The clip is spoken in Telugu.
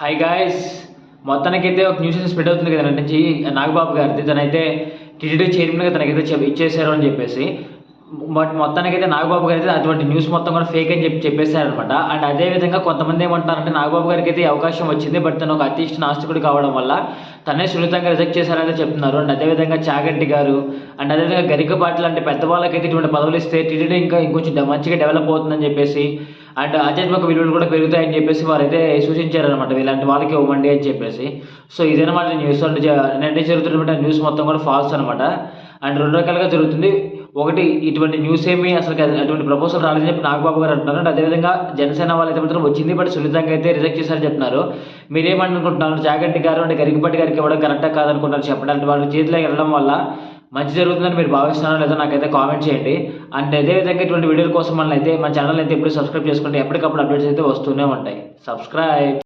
హాయ్ గాయస్, మొత్తానికైతే ఒక న్యూస్ స్ప్రెడ్ అవుతుంది కదా నుంచి నాగబాబు గారిది. తనైతే టీటీడీ చైర్మన్గా తనకైతే ఇచ్చేసారు అని చెప్పేసి. బట్ మొత్తానికైతే నాగబాబు గారు అయితే అటువంటి న్యూస్ మొత్తం కూడా ఫేక్ అని చెప్పేశారనమాట. అండ్ అదేవిధంగా కొంతమంది ఏమంటున్నారంటే నాగబాబు గారికి అయితే అవకాశం వచ్చింది, బట్ తను ఒక అతిష్ట నాస్తికుడు కావడం వల్ల తనే సున్నితంగా రిజెక్ట్ చేశారని చెప్తున్నారు. అండ్ అదేవిధంగా చాగంటి గారు అండ్ అదేవిధంగా గరికపాటి లాంటి పెద్ద వాళ్ళకైతే ఇటువంటి పదవులు ఇస్తే టీటీడీ ఇంకొంచెం మంచిగా డెవలప్ అవుతుందని చెప్పేసి, అండ్ ఆధ్యాత్మిక విలువలు కూడా పెరుగుతాయని చెప్పేసి వారైతే సూచించారనమాట. ఇలాంటి వాళ్ళకి ఇవ్వండి అని చెప్పేసి. సో ఇదనమాట న్యూస్. అంటే నెట్ జరుగుతున్నటువంటి న్యూస్ మొత్తం కూడా ఫాల్స్ అనమాట. అండ్ రెండు రకాలుగా జరుగుతుంది. ఒకటి, ఇటువంటి న్యూస్ ఏమి అసలు అటువంటి ప్రపోజల్ రాలేదని చెప్పి నాగబాబు గారు అంటున్నారు. అండ్ అదేవిధంగా జనసేన వాళ్ళు అయితే మాత్రం వచ్చింది, బట్ సున్నితంగా అయితే రిజెక్ట్ చేశారని చెప్తున్నారు. మీరేమనుకుంటున్నారు? జాగంటి గారు అంటే గరికపాటి గారికి ఇవ్వడం కరెక్టా కాదనుకుంటున్నారు చెప్పడానికి? వాళ్ళ చేతిలో వెళ్ళడం వల్ల మంచి జరుగుతుందని మీరు భావిస్తున్నారో లేదో నాకైతే కామెంట్ చేయండి. అండ్ అదేవిధంగా ఇటువంటి వీడియోల కోసం మన ఛానల్ అయితే ఎప్పుడు సబ్స్క్రైబ్ చేసుకుంటే ఎప్పటికప్పుడు అప్డేట్స్ అయితే వస్తూనే ఉంటాయి. సబ్స్క్రైబ్.